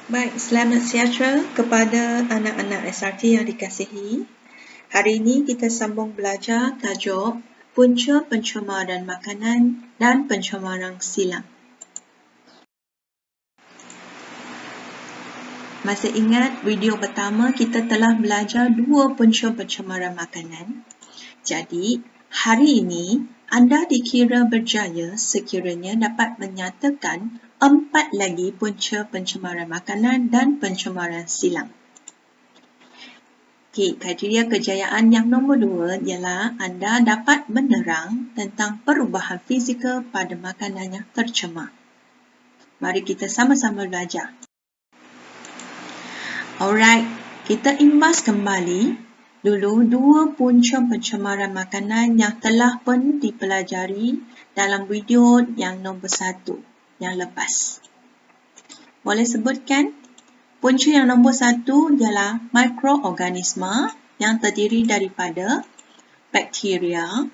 Baik, selamat sejahtera kepada anak-anak SRT yang dikasihi. Hari ini kita sambung belajar tajuk punca pencemaran makanan dan pencemaran silang. Masih ingat video pertama kita telah belajar dua punca pencemaran makanan. Jadi, hari ini anda dikira berjaya sekiranya dapat menyatakan 4 lagi punca pencemaran makanan dan pencemaran silang. Okey, kriteria kejayaan yang nombor 2 ialah anda dapat menerang tentang perubahan fizikal pada makanan yang tercemar. Mari kita sama-sama belajar. Alright, kita imbas kembali dulu dua punca pencemaran makanan yang telah pun dipelajari dalam video yang nombor 1 yang lepas. Boleh sebutkan? Punca yang nombor 1 ialah mikroorganisma yang terdiri daripada bakteria,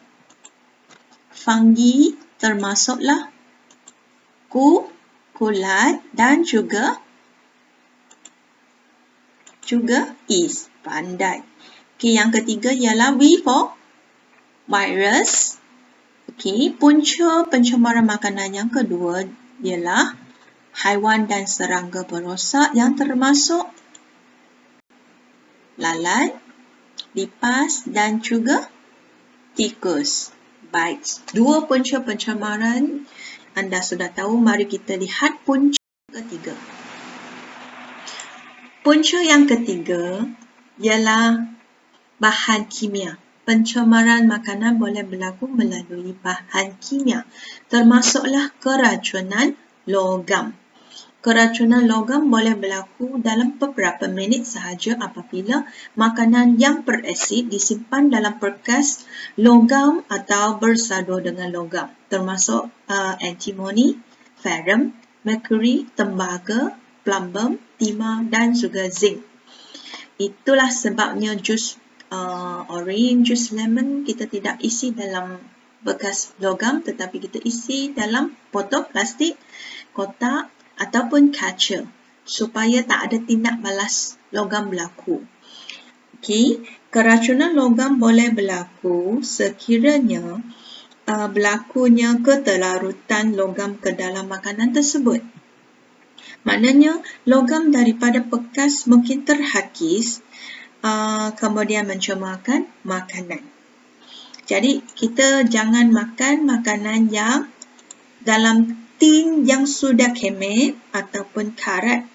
fungi termasuklah kulat dan juga yeast. Pandai. Okey, yang ketiga ialah V for virus. Okey, punca pencemaran makanan yang kedua ialah haiwan dan serangga perosak yang termasuk lalat, lipas dan juga tikus. Baik, dua punca pencemaran anda sudah tahu. Mari kita lihat punca ketiga. Punca yang ketiga ialah bahan kimia. Pencemaran makanan boleh berlaku melalui bahan kimia, termasuklah keracunan logam. Keracunan logam boleh berlaku dalam beberapa minit sahaja apabila makanan yang berasid disimpan dalam perkas logam atau bersadur dengan logam, termasuk antimoni, ferrum, merkuri, tembaga, plumbum, timah dan juga zinc. Itulah sebabnya jus orange, jus lemon kita tidak isi dalam bekas logam tetapi kita isi dalam botol plastik, kotak ataupun kaca supaya tak ada tindak balas logam berlaku. Okey, keracunan logam boleh berlaku sekiranya berlakunya ketelarutan logam ke dalam makanan tersebut. Maknanya logam daripada bekas mungkin terhakis kemudian mencemarkan makanan. Jadi kita jangan makan makanan yang dalam tin yang sudah kemet ataupun karat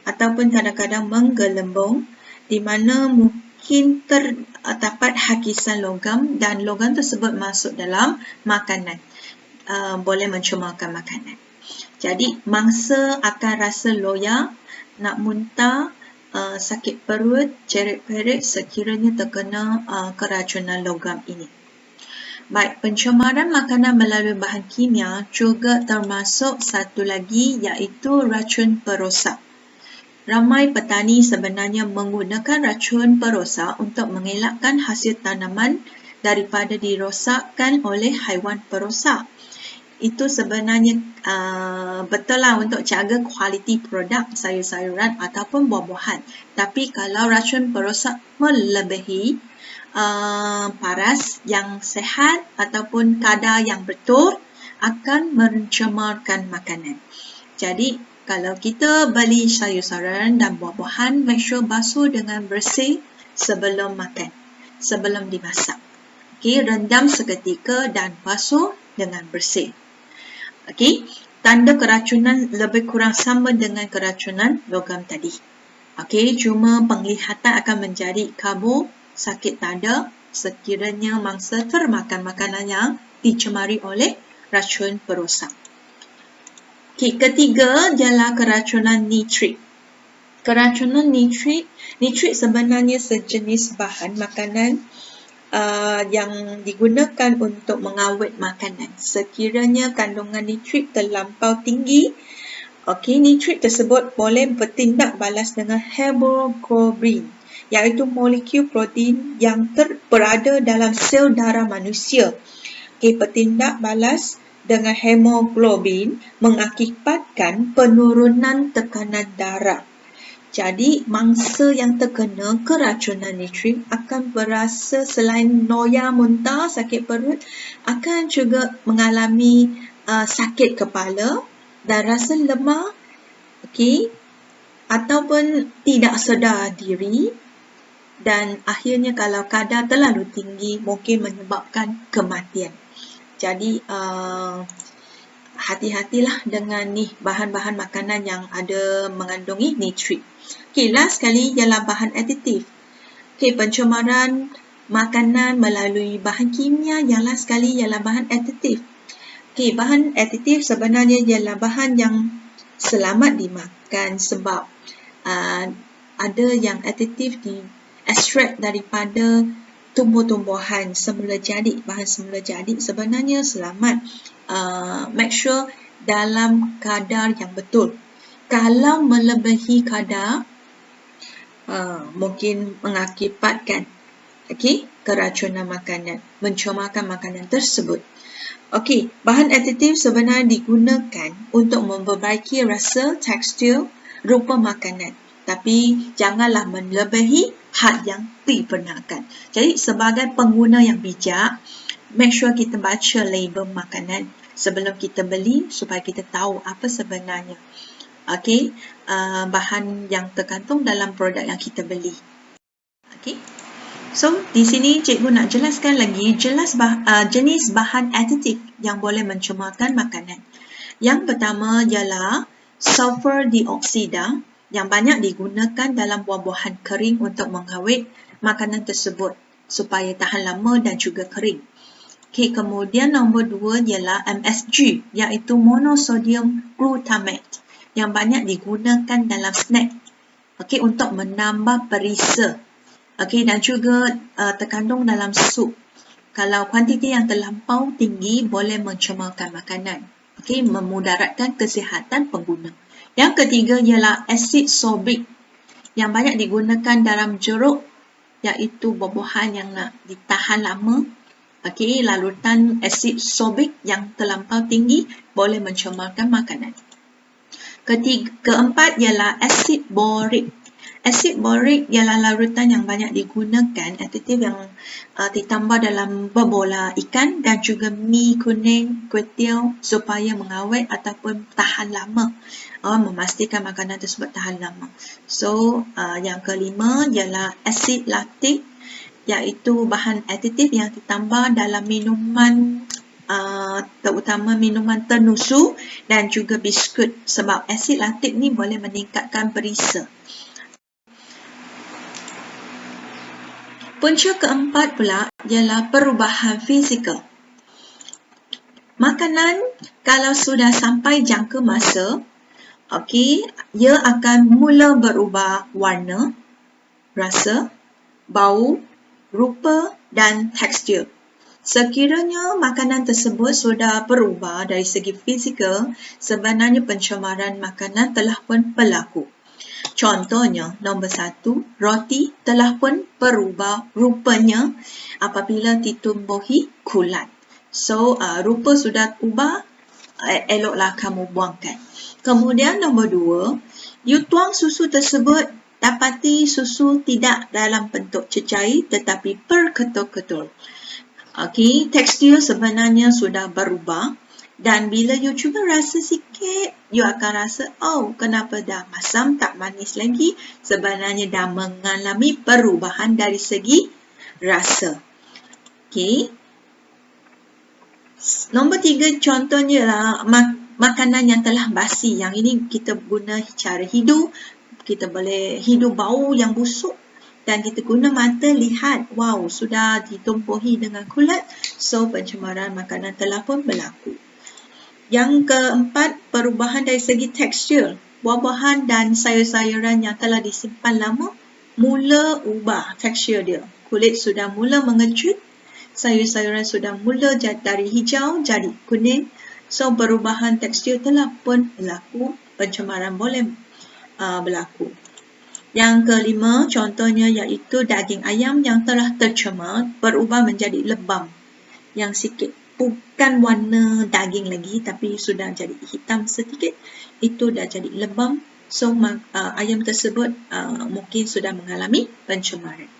ataupun kadang-kadang menggelembung di mana mungkin terdapat hakisan logam dan logam tersebut masuk dalam makanan. Boleh mencemarkan makanan. Jadi mangsa akan rasa loya, nak muntah, sakit perut, ceret-peret sekiranya terkena keracunan logam ini. Baik, pencemaran makanan melalui bahan kimia juga termasuk satu lagi iaitu racun perosak. Ramai petani sebenarnya menggunakan racun perosak untuk mengelakkan hasil tanaman daripada dirosakkan oleh haiwan perosak. Itu sebenarnya betul lah untuk jaga kualiti produk sayur-sayuran ataupun buah-buahan. Tapi kalau racun perosak melebihi paras yang sehat ataupun kadar yang betul akan mencemarkan makanan. Jadi kalau kita beli sayur-sayuran dan buah-buahan, make sure basuh dengan bersih sebelum makan, sebelum dimasak. Okey, rendam seketika dan basuh dengan bersih. Okey, tanda keracunan lebih kurang sama dengan keracunan logam tadi. Okey, cuma penglihatan akan menjadi kabur, sakit dada sekiranya mangsa termakan makanan yang dicemari oleh racun perosak. Okey, ketiga ialah keracunan nitrit. Keracunan nitrit sebenarnya sejenis bahan makanan yang digunakan untuk mengawet makanan. Sekiranya kandungan nitrit terlampau tinggi, nitrit tersebut boleh bertindak balas dengan hemoglobin, iaitu molekul protein yang berada dalam sel darah manusia. Bertindak balas dengan hemoglobin mengakibatkan penurunan tekanan darah. Jadi, mangsa yang terkena keracunan nitrik akan berasa selain noya, muntah, sakit perut, akan juga mengalami sakit kepala dan rasa lemah, ataupun tidak sedar diri, dan akhirnya kalau kadar terlalu tinggi mungkin menyebabkan kematian. Jadi, hati-hatilah dengan bahan-bahan makanan yang ada mengandungi nitrik. Last sekali ialah bahan aditif. Pencemaran makanan melalui bahan kimia yang last sekali ialah bahan aditif. Bahan aditif sebenarnya ialah bahan yang selamat dimakan sebab ada yang aditif di ekstrak daripada tumbuh-tumbuhan semula jadi. Bahan semula jadi sebenarnya selamat. Make sure dalam kadar yang betul. Kalau melebihi kadar, mungkin mengakibatkan keracunan makanan, mencemarkan makanan tersebut. Bahan aditif sebenarnya digunakan untuk memperbaiki rasa, tekstur, rupa makanan. Tapi janganlah melebihi had yang dibenarkan. Jadi sebagai pengguna yang bijak, make sure kita baca label makanan sebelum kita beli supaya kita tahu apa sebenarnya bahan yang terkandung dalam produk yang kita beli. So, di sini cikgu nak jelaskan lagi jenis bahan aditif yang boleh mencemarkan makanan. Yang pertama ialah sulfur dioksida yang banyak digunakan dalam buah-buahan kering untuk mengawet makanan tersebut supaya tahan lama dan juga kering. Kemudian nombor 2 ialah MSG, iaitu monosodium glutamate yang banyak digunakan dalam snack untuk menambah perisa dan juga terkandung dalam sup. Kalau kuantiti yang terlampau tinggi boleh mencemarkan makanan, memudaratkan kesihatan pengguna. Yang ketiga ialah asid sorbik yang banyak digunakan dalam jeruk, iaitu buah-buahan yang nak ditahan lama. Larutan asid sorbik yang terlampau tinggi boleh mencemarkan makanan. Keempat ialah asid borik. Asid borik ialah larutan yang banyak digunakan, aditif yang ditambah dalam berbola ikan dan juga mi kuning, kuetiau supaya mengawet ataupun tahan lama, memastikan makanan tersebut tahan lama. So, yang kelima ialah asid laktik, iaitu bahan aditif yang ditambah dalam minuman, terutama minuman ternusu dan juga biskut, sebab asid laktik ni boleh meningkatkan perisa. Punca keempat pula ialah perubahan fizikal. Makanan kalau sudah sampai jangka masa, ia akan mula berubah warna, rasa, bau, rupa dan tekstur. Sekiranya makanan tersebut sudah berubah dari segi fizikal, sebenarnya pencemaran makanan telah pun berlaku. Contohnya, nombor 1, roti telah pun berubah rupanya apabila ditumbuhi kulat. So, rupa sudah ubah, eloklah kamu buangkan. Kemudian nombor 2, you tuang susu tersebut, dapati susu tidak dalam bentuk cecair tetapi berketul-ketul. Tekstur sebenarnya sudah berubah dan bila you cuba rasa sikit, you akan rasa, kenapa dah masam tak manis lagi? Sebenarnya dah mengalami perubahan dari segi rasa. Nombor 3 contohnya lah makanan yang telah basi. Yang ini kita guna cara hidu. Kita boleh hidu bau yang busuk. Dan kita guna mata lihat, sudah ditumbuhi dengan kulat. So, pencemaran makanan telah pun berlaku. Yang keempat, perubahan dari segi tekstur. Buah-buahan dan sayur-sayuran yang telah disimpan lama mula ubah tekstur dia. Kulit sudah mula mengecut. Sayur-sayuran sudah mula dari hijau jadi kuning. So, perubahan tekstur telah pun berlaku. Pencemaran boleh berlaku. Yang kelima, contohnya iaitu daging ayam yang telah tercemar berubah menjadi lebam yang sikit. bukan warna daging lagi tapi sudah jadi hitam sedikit, itu dah jadi lebam. So ayam tersebut mungkin sudah mengalami pencemaran.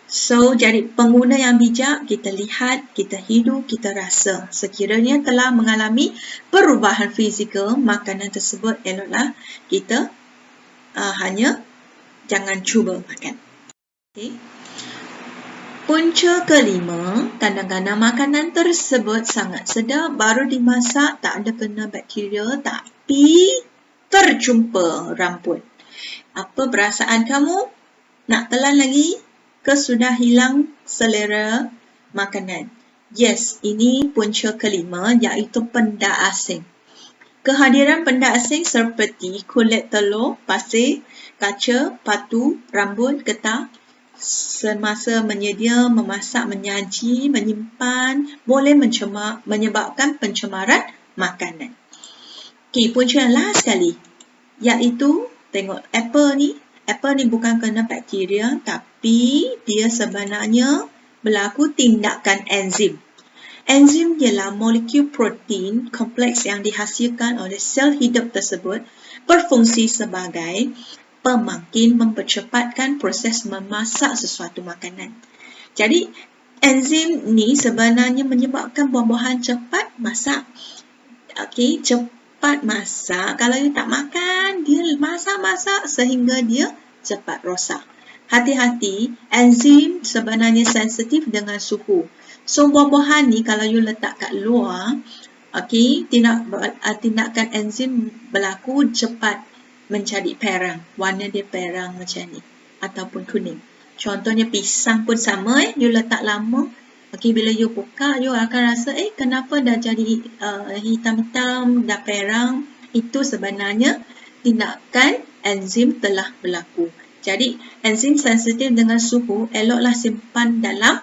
So, jadi pengguna yang bijak, kita lihat, kita hidu, kita rasa. Sekiranya telah mengalami perubahan fizikal makanan tersebut, eloklah kita hanya jangan cuba makan. Okay. Punca kelima, kadang-kadang makanan tersebut sangat sedap, baru dimasak, tak ada kena bakteria, tapi terjumpa rambut. Apa perasaan kamu? Nak telan lagi? Ke sudah hilang selera makanan? Yes, ini punca kelima, iaitu benda asing. Kehadiran benda asing seperti kulit telur, pasir, kaca, batu, rambut, getah, semasa menyedia, memasak, menyaji, menyimpan, boleh menyebabkan pencemaran makanan. Okey, punca yang last sekali, iaitu tengok apple ni. Apple ni bukan kena bakteria, tapi dia sebenarnya berlaku tindakan enzim. Enzim ialah molekul protein kompleks yang dihasilkan oleh sel hidup tersebut berfungsi sebagai pemangkin mempercepatkan proses memasak sesuatu makanan. Jadi, enzim ni sebenarnya menyebabkan buah-buahan cepat masak. Okey, cepat masak. Kalau you tak makan, dia masak-masak sehingga dia cepat rosak. Hati-hati, enzim sebenarnya sensitif dengan suhu. So, buah-buahan ni kalau you letak kat luar, okey, tindakan enzim berlaku cepat menjadi perang. Warna dia perang macam ni ataupun kuning. Contohnya pisang pun sama, you letak lama, okey, bila you buka, you akan rasa kenapa dah jadi hitam-hitam, dah perang. Itu sebenarnya tindakan enzim telah berlaku. Jadi, enzim sensitif dengan suhu, eloklah simpan dalam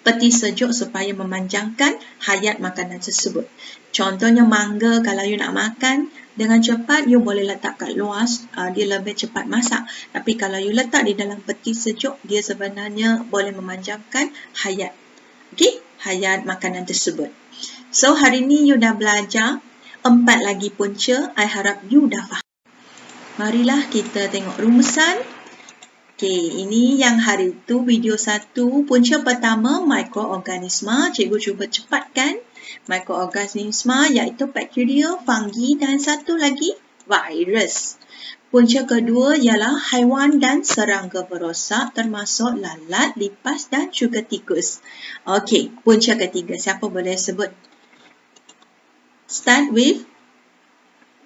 peti sejuk supaya memanjangkan hayat makanan tersebut. Contohnya mangga, kalau you nak makan dengan cepat, you boleh letak kat luar, dia lebih cepat masak. Tapi kalau you letak di dalam peti sejuk, dia sebenarnya boleh memanjangkan hayat. Okey, hayat makanan tersebut. So, hari ni you dah belajar 4 lagi punca. I harap you dah faham. Marilah kita tengok rumusan. Okey, ini yang hari itu video 1. Punca pertama, mikroorganisma. Cikgu cuba cepatkan. Mikroorganisma iaitu bakteria, fungi dan satu lagi virus. Punca kedua ialah haiwan dan serangga berosak termasuk lalat, lipas dan juga tikus. Okey, punca ketiga. Siapa boleh sebut? Start with?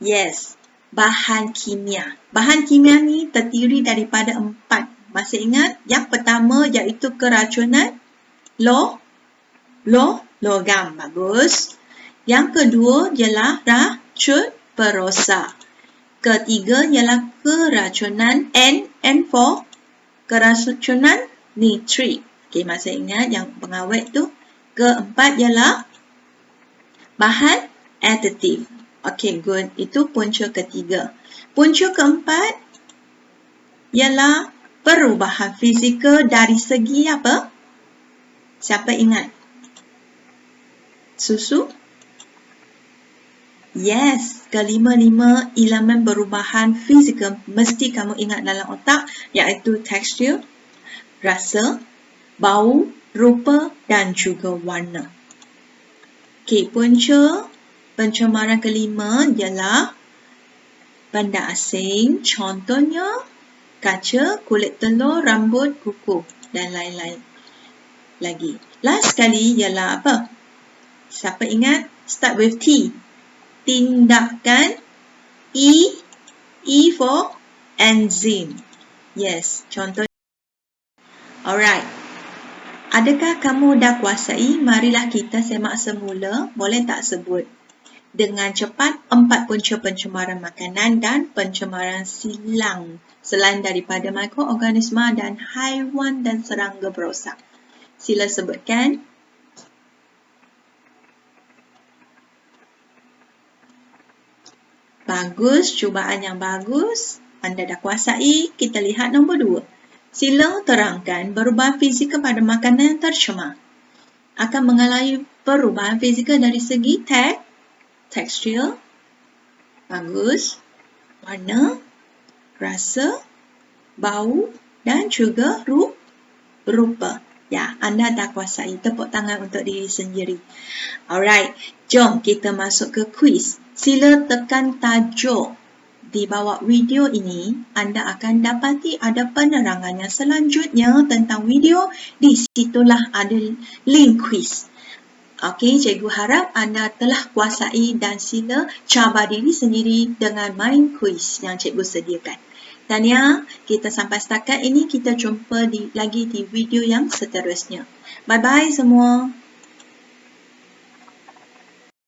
Yes. Bahan kimia. Bahan kimia ni terdiri daripada 4. Masih ingat? Yang pertama iaitu keracunan logam. Bagus. Yang kedua ialah racun perosak. Ketiga ialah keracunan N4. Keracunan nitrit. Okey, masih ingat yang pengawet tu? Keempat ialah bahan aditif. Okey, good. Itu punca ketiga. Punca keempat ialah perubahan fizikal dari segi apa? Siapa ingat? Susu? Yes, kelima-lima elemen perubahan fizikal mesti kamu ingat dalam otak, iaitu tekstur, rasa, bau, rupa dan juga warna. Okey, punca pencemaran kelima ialah benda asing, contohnya kaca, kulit telur, rambut, kuku dan lain-lain lagi. Last sekali ialah apa? Siapa ingat? Start with T. Tindakan E for enzim. Yes, contohnya. Alright. Adakah kamu dah kuasai? Marilah kita semak semula. Boleh tak sebut dengan cepat 4 punca pencemaran makanan dan pencemaran silang selain daripada mikroorganisma dan haiwan dan serangga berosak. Sila sebutkan. Bagus, cubaan yang bagus. Anda dah kuasai. Kita lihat nombor 2. Sila terangkan perubahan fizikal pada makanan yang tercemar. akan mengalami perubahan fizikal dari segi tekstur, bagus, warna, rasa, bau dan juga rupa. Ya, anda dah kuasai. Tepuk tangan untuk diri sendiri. Alright, jom kita masuk ke kuis. Sila tekan tajuk di bawah video ini. Anda akan dapati ada penerangan yang selanjutnya tentang video. Di situlah ada link kuis. Okey, cikgu harap anda telah kuasai dan sila cabar diri sendiri dengan main kuis yang cikgu sediakan. Tahniah, kita sampai setakat ini. Kita jumpa lagi di video yang seterusnya. Bye-bye semua.